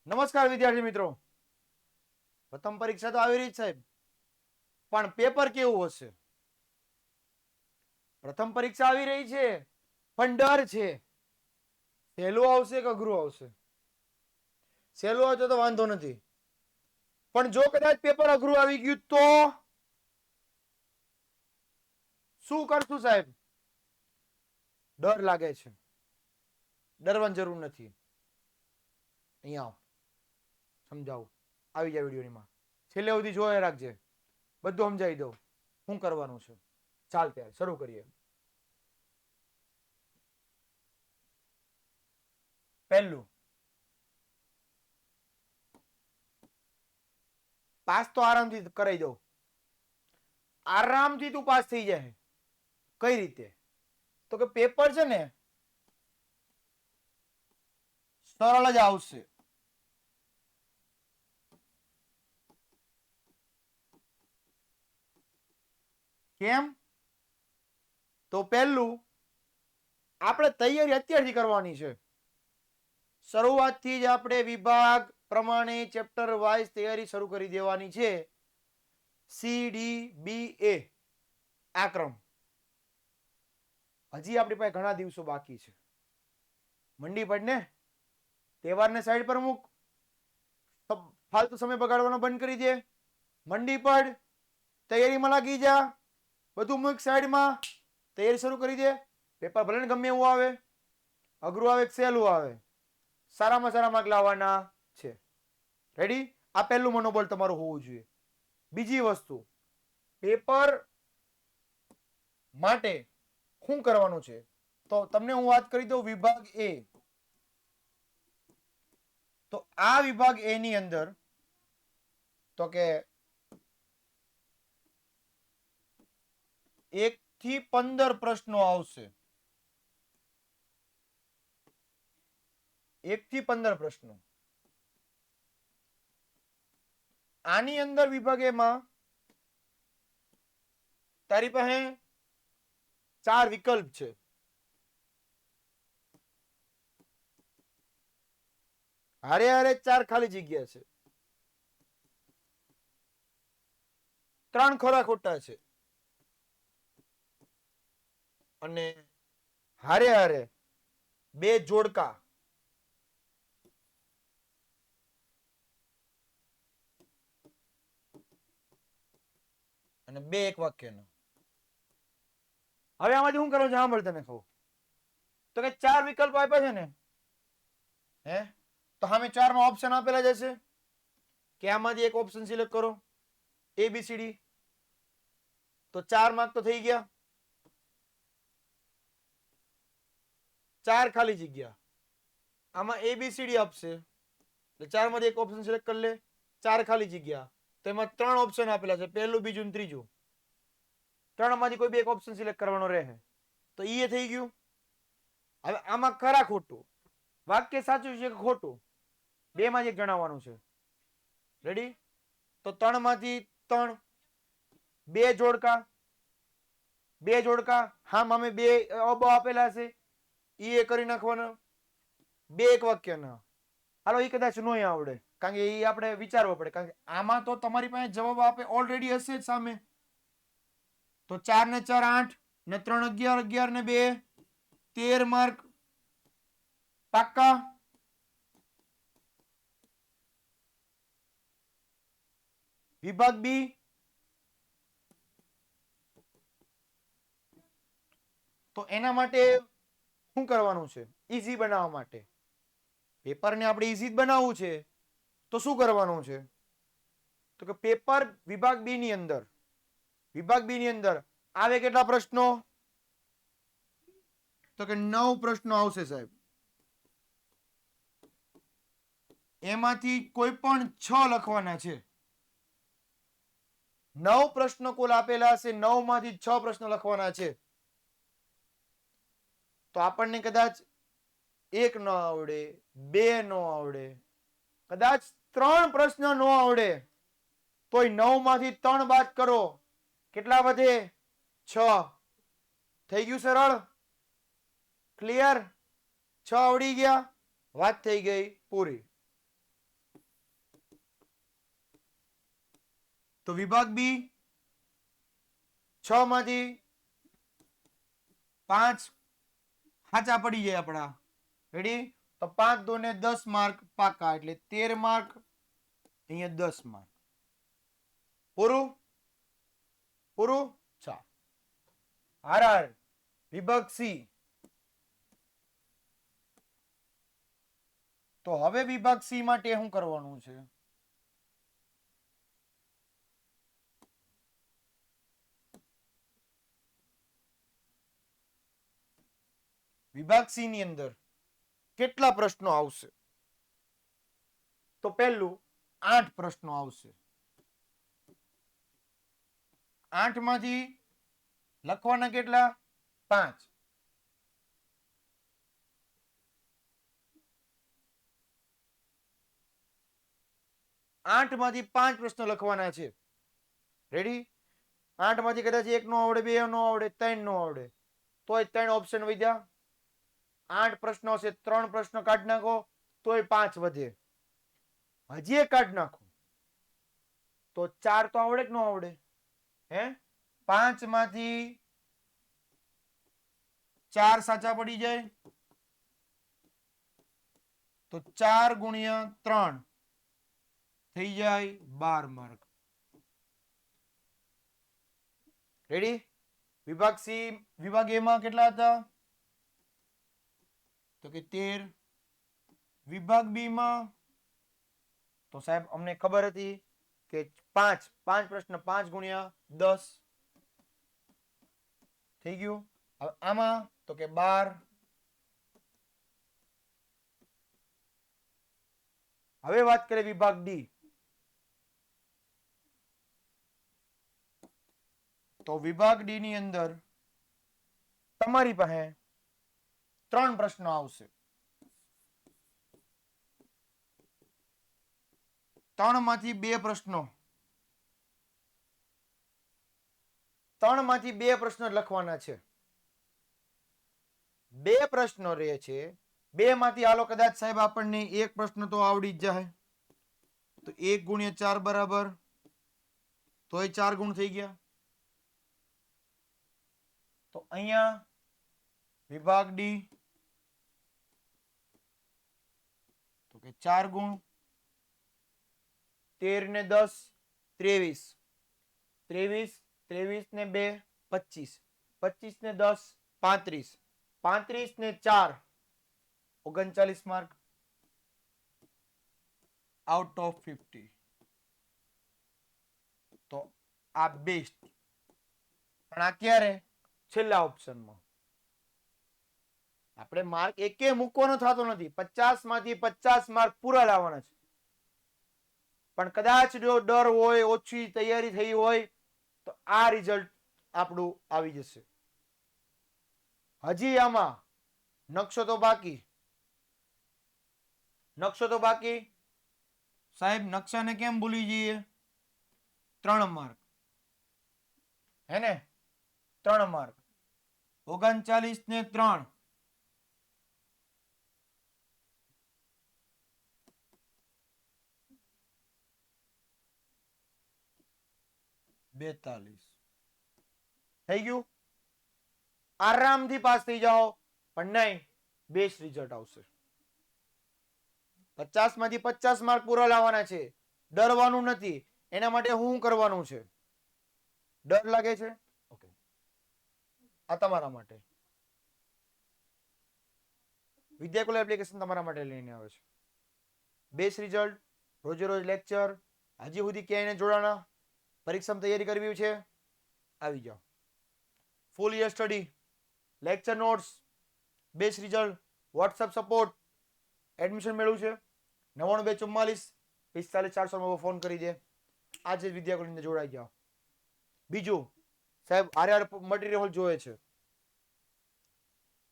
નમસ્કાર વિદ્યાર્થી મિત્રો. પ્રથમ પરીક્ષા તો આવી રહી સાહેબ, પણ પેપર કેવું હશે? પ્રથમ પરીક્ષા આવી રહી છે, પણ ડર છે. સહેલું આવશે કે અઘરું આવશે? સહેલું આવશે તો વાંધો નથી, પણ જો કદાચ પેપર અઘરું આવી ગયું તો શું કરશું સાહેબ? ડર લાગે છે. ડરવાની જરૂર નથી. અહીંયા સમજાવું, આવી જાય વિડીયોમાં. છેલ્લે સુધી જોયે રાખજે, બધું સમજાવી દઉં શું કરવાનું છે. ચાલ ત્યારે શરૂ કરીએ. પહેલું, પાસ તો આરામથી કરાઈ દઉં. આરામથી તું પાસ થઈ જાય. કઈ રીતે? તો કે પેપર છે ને સરળ જ આવશે. કેમ? તો પહેલું, આપણે તૈયારી અત્યારથી કરવાની છે. શરૂઆતથી જ આપણે વિભાગ પ્રમાણે ચેપ્ટર વાઇઝ તૈયારી શરૂ કરી દેવાની છે. CDBA આ ક્રમ. હજી આપણી પાસે ઘણા દિવસો બાકી છે. મંડી પડ ને, તહેવારને સાઈડ પર મૂક, ફાલતુ સમય બગાડવાનો બંધ કરી દે. મંડી પડ, તૈયારીમાં લાગી જા. બધું મૂક સાઈડમાં, તૈયારી શરૂ કરી દે. પેપર ભલે ને ગમે એવું આવે, અઘરું આવે કે સહેલું આવે, સારામાં સારા માર્ક લાવવાના છે. રેડી? આ પહેલું મનોબળ તમારું હોવું જોઈએ. બીજી વસ્તુ, પેપર માટે શું કરવાનું છે? તો તમને હું વાત કરી દઉં વિભાગ એ. તો આ વિભાગ એ ની અંદર તો કે 1 થી 15 પ્રશ્નો આવશે. 1 થી 15 પ્રશ્નો. આની અંદર વિભાગ એમાં તારી પાસે 4 વિકલ્પ છે. હારે હારે 4 ખાલી જગ્યા છે. 3 ખરા ખોટા છે. અને હારે હારે 2 જોડકા. અને 2 એક વાક્યના. હવે આમાંથી શું કરવાનું છે સાંભળ તને કહું. તો કે 4 વિકલ્પ આપ્યા છે ને, હે, તો સામે 4 માં ઓપ્શન આપેલા જશે કે આમાંથી એક ઓપ્શન સિલેક્ટ કરો, ABCD. તો 4 માર્ક તો થઈ ગયા. 4 ખાલી જગ્યા. આમાં ABCD આપશે એટલે 4 માંથી એક ઓપ્શન સિલેક્ટ કરી લે. 4 ખાલી જગ્યા. તો એમાં 3 ઓપ્શન આપેલા છે, પહેલું, બીજું ને ત્રીજું. 3 માંથી કોઈ બે એક ઓપ્શન સિલેક્ટ કરવાનો રહે. તો એ થઈ ગયું. હવે આમાં ખરા ખોટું, વાક્ય સાચું છે કે ખોટું, 2 માંથી એક જણાવવાનું છે. રેડી? તો 3 માંથી 3, 2 જોડકા. 2 જોડકા. હા, મામે 2 અબ આપેલા છે, એ કરી નાખવાના. 2 એક વાક્યના. હાલો, એ કદાચ નહીં આવડે, કારણ કે એ આપણે વિચારવો પડે, કારણ કે આમાં તો તમારી પાસે જવાબ આપે ઓલરેડી હશે જ સામે. તો 4 ને 4 8 ને 3 11, 11 ને 2 13 માર્ક પાક્કા. વિભાગ બી, તો એના માટે શું કરવાનું છે? ઈઝી બનાવવા માટે, પેપરને આપણે ઈઝી બનાવવું છે, તો શું કરવાનું છે? તો કે પેપર વિભાગ બી ની અંદર, વિભાગ બી ની અંદર આવે કેટલા પ્રશ્નો? તો કે 9 પ્રશ્નો આવશે સાહેબ. એમાંથી કોઈ પણ 6 લખવાના છે. 9 પ્રશ્નો કુલ આપેલા હશે, 9 માંથી 6 પ્રશ્નો લખવાના છે. તો આપણને કદાચ 1 ન આવડે, 2 ન આવડે, કદાચ 3 પ્રશ્ન ન આવડે, તોય 9 માંથી 3 બાદ કરો, કેટલા વધે? 6. થઈ ગયું સરળ? ક્લિયર? 6 આવડી ગયા, વાત થઈ ગઈ પૂરી. તો વિભાગ બી 6 માંથી 5 સાચા પડી જાય આપણા. રેડી? તો 5 દો ને 10 માર્ક પાકા, એટલે 13 માર્ક, અહીંયા 10 માર્ક. પૂરું? પૂરું? ચાલ. આર વિભાગ સી. તો હવે વિભાગ સી માટે શું કરવાનું છે? વિભાગ સી ની અંદર કેટલા પ્રશ્નો આવશે? તો પહેલું 8 પ્રશ્નો આવશે. 8 માંથી લખવાના કેટલા? 5. આઠ માંથી 5 પ્રશ્નો લખવાના છે. રેડી? 8 માંથી કદાચ 1 નો આવડે, 2 નો આવડે, 3 નો આવડે, તોય 3 ઓપ્શન વધ્યા. 8 પ્રશ્નો છે, 3 પ્રશ્નો કાઢી નાખો તોય 5 વધે. હજી એક કાઢી નાખો તો 4 તો આવડે કે ન આવડે? હે? 5 માંથી 4 સાચા પડી જાય તો 4 ગુણ્યા 3 થઈ જાય 12 માર્ક. રેડી? વિભાગ સી. વિભાગ એ માં કેટલા હતા? તો કે 13. વિભાગ બી માં તો સાહેબ અમને ખબર હતી કે 5 પ્રશ્ન 5 ગુણ્યા 10 થઈ ગયું. હવે આમાં તો કે 12. હવે વાત કરીએ વિભાગ ડી. તો વિભાગ ડી ની અંદર તમારી પાસે 3 પ્રશ્નો આવશે. 3 માંથી 2 પ્રશ્નો 3 માંથી 2 પ્રશ્નો લખવાના છે. 2 પ્રશ્નો રહે છે. 2 માંથી હાલો કદાચ સાહેબ આપણને 1 પ્રશ્ન તો આવડી જ જાય, તો 1 ગુણ્યા 4 બરાબર, તોય 4 ગુણ થઈ ગયા. તો અહીંયા વિભાગ ડી તો કે 4 ગુણ, 13 ને 10 23, 23 ને 2 25, 25 ને 10 35, 35 ને 4 39 માર્ક આઉટ ઓફ 50. તો આ બેસ્ટ. પણ આ ક્યારે? છેલ્લા ઓપ્શનમાં. આપણે માર્ક એકે મૂકવાનો થતો નથી. 50 માંથી 50 માર્ક પૂરા લાવવાના છે. પણ કદાચ જો ડર હોય, ઓછી તૈયારી થઈ હોય તો આ રિઝલ્ટ આપણું આવી જશે. હજી આમાં નકશો તો બાકી. નકશો તો બાકી. સાહેબ નકશાને કેમ ભૂલી જઈએ? 3 માર્ક. હે ને? 3 માર્ક. 39 ને 3 42 થઈ ગયું. આરામથી પાસ થઈ જાઓ. પણ નહીં, બેસ્ટ રિઝલ્ટ આવશે. 50 માંથી 50 માર્ક પૂરા લાવવાના છે. ડરવાનું નથી. એના માટે શું કરવાનું છે? ડર લાગે છે? ઓકે, આ તમારા માટે વિદ્યાકુલ એપ્લિકેશન તમારા માટે લઈને આવે છે. બેસ્ટ રિઝલ્ટ, રોજે રોજ લેક્ચર. હજી સુધી ક્યાંય જોડાણા, પરીક્ષામાં તૈયારી કરવી છે, આવી જાઓ. Full year study, lecture notes, best result, WhatsApp support. Admission મેળવ્યું છે 99 244 45 400 ફોન કરી દે. આજે જ વિદ્યાકુલની અંદર જોડાઈ જાઓ. બીજું સાહેબ આર મટીરિયલ જોઈએ છે.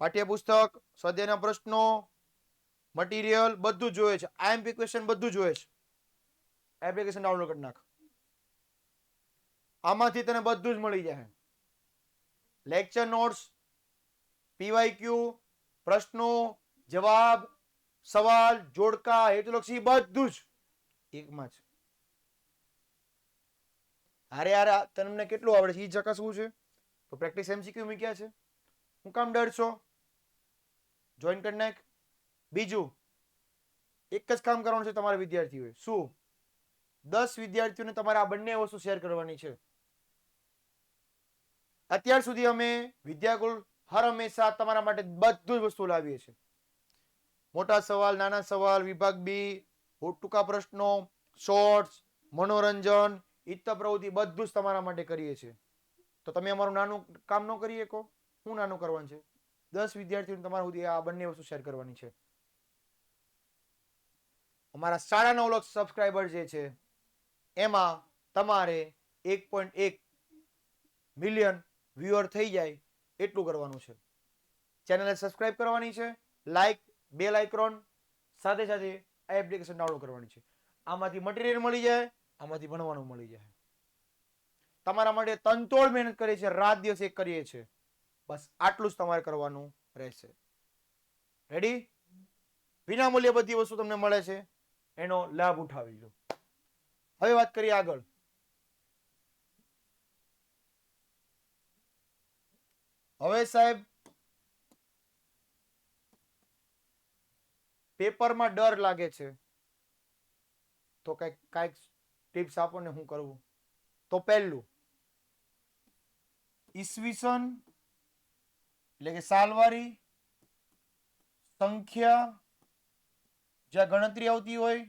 પાઠ્યપુસ્તક, સ્વાધ્યાયના પ્રશ્નો, મટીરિયલ બધું જોઈએ છે. આઈએમપી ક્વેશ્ચન બધું જોઈએ છે. એપ્લિકેશન ડાઉનલોડ કરી નાખ. આમાંથી તને બધું જ મળી જાય. લેક્ચર નોટ્સ, પીવાયક્યુ, પ્રશ્નો, જવાબ, સવાલ, જોડકા, હેતુલક્ષી બધું જ એકમાં છે. અરે યાર તમને કેટલું આવડે છે એ ચકાસવું છે તો પ્રેક્ટિસ MCQ મૂક્યા છે. હું કામ ડરશો? જોઈન કરી નાખ. બીજું એક જ કામ કરવાનું છે તમારા વિદ્યાર્થીઓએ. શું? 10 વિદ્યાર્થીઓને તમારે આ બંને વસ્તુ શેર કરવાની છે. અત્યાર સુધી અમે વિદ્યાકુલ હર હંમેશા તમારા માટે બધું જ વસ્તુ લાવીએ છીએ. મોટા સવાલ, નાના સવાલ, વિભાગ બી, ટૂંકા પ્રશ્નો, શોર્ટ્સ, મનોરંજન, ઈત્ત પ્રવૃત્તિ બધું જ તમારા માટે કરીએ છીએ. તો તમે અમારું નાનું કામ ન કરી શકો? શું નાનું કરવાનું છે? 10 વિદ્યાર્થીઓને તમારા સુધી આ બંને વસ્તુ શેર કરવાની છે. અમારા 9.5 લાખ સબસ્ક્રાઇબર જે છે એમાં તમારે 1.1 મિલિયન વ્યુઅર થઈ જાય એટલું કરવાનું છે. ચેનલને સબસ્ક્રાઇબ કરવાની છે, લાઈક, બેલ આઇકોન, સાથે સાથે આ એપ્લિકેશન ડાઉનલોડ કરવાની છે. આમાંથી મટીરિયલ મળી જાય, આમાંથી ભણવાનું મળી જાય. તમારા માટે તનતોડ મહેનત કરીએ છીએ, રાત દિવસ એક કરીએ છીએ. બસ આટલું જ તમારે કરવાનું રહેશે. રેડી? વિનામૂલ્યે બધી વસ્તુ તમને મળે છે, એનો લાભ ઉઠાવી લો. હવે વાત કરીએ આગળ. હવે સાહેબ પેપરમાં ડર લાગે છે તો કઈક ટિપ્સ આપો ને શું કરવું. તો પહેલું, ઈસવીસન એટલે કે સાલવારી, સંખ્યા, જ્યાં ગણતરી આવતી હોય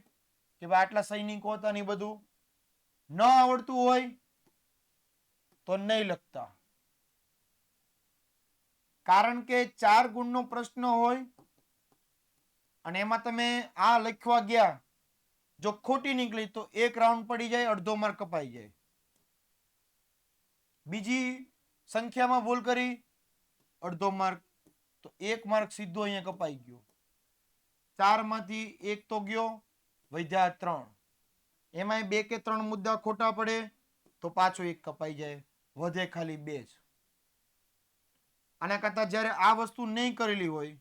કે ભાઈ આટલા સૈનિકો હતા ને બધું ન આવડતું હોય તો નહીં લખતા. કારણ કે 4 ગુણનો પ્રશ્ન હોય અને એમાં તમે આ લખવા ગયા, જો ખોટી નીકળી તો 1 રાઉન્ડ પડી જાય, અડધો માર્ક કપાઈ જાય. બીજી સંખ્યામાં ભૂલ કરી, અડધો માર્ક, તો 1 માર્ક સીધો અહીંયા કપાઈ ગયો. 4 માંથી 1 તો ગયો, વધ્યા 3. એમાં 2 કે 3 મુદ્દા ખોટા પડે તો પાછો 1 કપાઈ જાય, વધે ખાલી 2 જ. આના કરતા જ્યારે આ વસ્તુ નહીં કરેલી હોય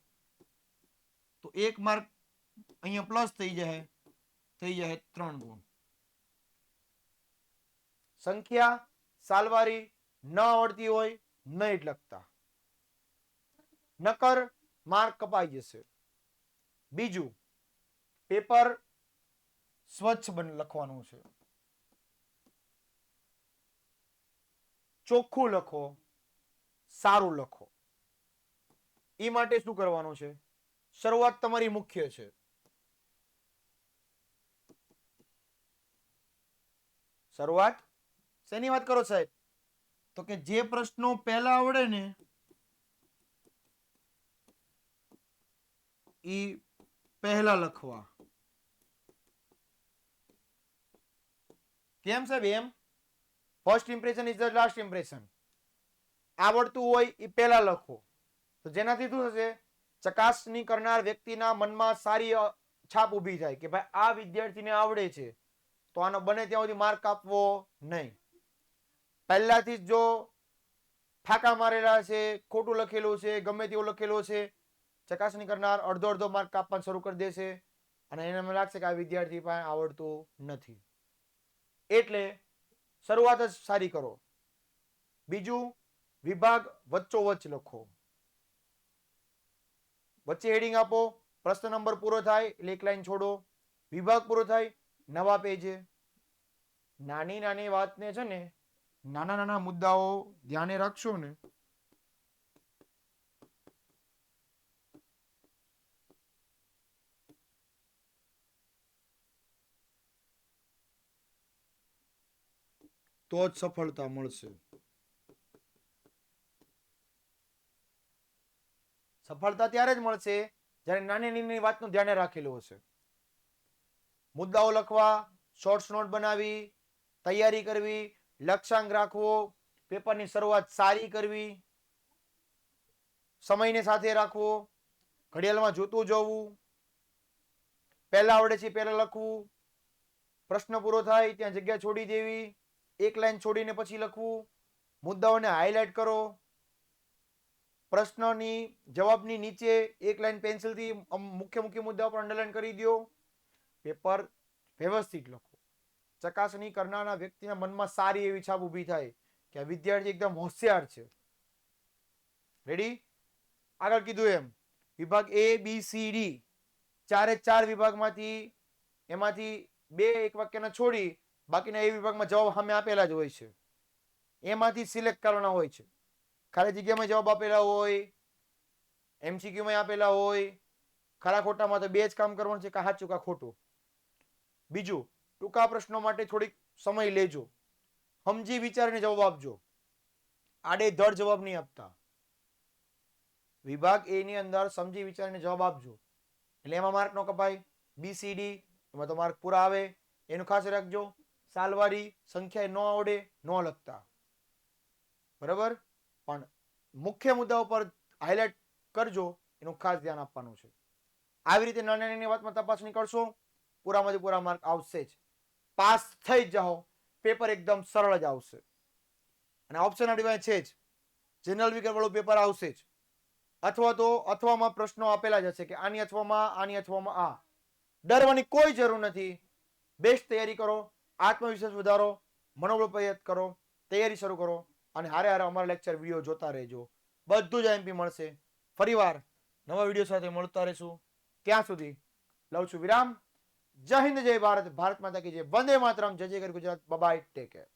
તો 1 માર્ક અહીંયા પ્લસ થઈ જાય 3 ગુણ. સંખ્યા, સાલવારી ન આવડતી હોય નહીં જ લખતા, નકર માર્ક કપાઈ જશે. બીજું, પેપર સ્વચ્છ લખવાનું છે, ચોખ્ખું લખો, સારું લખો. એ માટે શું કરવાનું છે? શરૂઆત તમારી મુખ્ય છે. શરૂઆત શેની વાત કરો સાહેબ? તો કે જે પ્રશ્નો પહેલા આવડે ને એ પહેલા લખવા. કેમ સાહેબ? એમ first impression is the last impression. આવડતું હોય એ પહેલા લખો, તો જેનાથી શું થશે? ચકાસણી કરનાર વ્યક્તિના મનમાં સારી છાપ ઊભી થાય કે ભાઈ આ વિદ્યાર્થીને આવડે છે, તો આનો બને ત્યાં સુધી માર્ક આપવો નહીં. પહેલાથી જ જો ફાંકા મારેલા છે, ખોટું લખેલું છે, ગમે તેવું લખેલું છે, ચકાસણી કરનાર અડધો માર્ક કાપવાનું શરૂ કરી દેશે અને એને લાગશે કે આ વિદ્યાર્થી પાસે આવડતું નથી. એટલે શરૂઆત જ સારી કરો. બીજું, વિભાગ વચ્ચોવચ્ચ લખો. વચ્ચે હેડિંગ આપો, પ્રશ્ન નંબર પૂરો થાય એટલે 1 લાઈન છોડો, વિભાગ પૂરો થાય નવા પેજે. નાની નાની વાતને છે ને, નાના નાના મુદ્દાઓ ધ્યાને રાખશો ને તો જ સફળતા મળશે. સફળતા ત્યારે જ મળશે જ્યારે નાની નાની વાતનું ધ્યાન રાખેલું હશે. મુદ્દાઓ લખવા, શોર્ટ્સ નોટ બનાવી, તૈયારી કરવી, લક્ષ્યાંક રાખવો, પેપરની શરૂઆત સારી કરવી, સમયને સાથે રાખવો, ઘડિયાળમાં જોતું જવું, પહેલા આવડે છે પહેલા લખવું, પ્રશ્ન પૂરો થાય ત્યાં જગ્યા છોડી દેવી, 1 લાઈન છોડીને પછી લખવું, મુદ્દાઓને હાઇલાઇટ કરો, પ્રશ્નની જવાબની નીચે 1 લાઈન પેન્સિલથી મુખ્ય મુદ્દાઓ પર અંડરલાઈન કરી દો. પેપર વ્યવસ્થિત લખો. ચકાસણી કરનારના વ્યક્તિના મનમાં સારી એવી છાપ ઊભી થાય કે આ વિદ્યાર્થી એકદમ હોશિયાર છે. રેડી? આગળ કીધું એમ વિભાગ A B C D ચારે ચાર વિભાગમાંથી એમાંથી બે એક વાક્યને છોડી બાકીના એ વિભાગમાં જવાબ સામે આપેલા જ હોય છે. એમાંથી સિલેક્ટ કરવાના હોય છે. ખાલી જગ્યામાં જવાબ આપેલા હોય, MCQ માં આપેલા હોય, ખરા ખોટામાં તો બે જ કામ કરવાનું છે, કે સાચું કા ખોટું. બીજું, ટૂંકા પ્રશ્નો માટે થોડીક સમય લેજો, સમજી વિચારીને જવાબ આપજો, આડેધડ જવાબ નહીં આપતા. વિભાગ A ની અંદર સમજી વિચારીને જવાબ આપજો એટલે એમાં માર્ક નો કપાય. BCD એમાં તો માર્ક પૂરા આવે. એનું ખાસ રાખજો, સાલવારી સંખ્યા ન આવડે ન લખતા, બરાબર? પણ મુખ્ય મુદ્દા ઉપર હાઇલાઇટ કરજો, એનું ખાસ ધ્યાન આપવાનું છે. આવી રીતે નાની નાની વાતમાં તપાસણી કરશો, પૂરામાંથી પૂરા માર્ક આવશે જ. પાસ થઈ જ જાઓ, પેપર એકદમ સરળ જ આવશે. અને ઓપ્શન આપણી પાસે છે જ, જનરલ વિજ્ઞાન વાળું પેપર આવશે જ. અથવા તો અથવામાં પ્રશ્નો આપેલા જ હશે કે આની અથવામાં આ. ડરવાની કોઈ જરૂર નથી. બેસ્ટ તૈયારી કરો, આત્મવિશ્વાસ વધારો, મનોબળ પ્રયત્ન કરો, તૈયારી શરૂ કરો અને હારે હારે અમારા લેક્ચર વિડીયો જોતા રહેજો. બધું જ MP મળશે. ફરીવાર નવા વિડીયો સાથે મળતા રહીશું. ત્યાં સુધી લઉં છું વિરામ. જય હિન્દ, જય ભારત, ભારત માતા કી જય, વંદે માતરમ, જય જય ગુજરાત, બાય, ટેક કેર.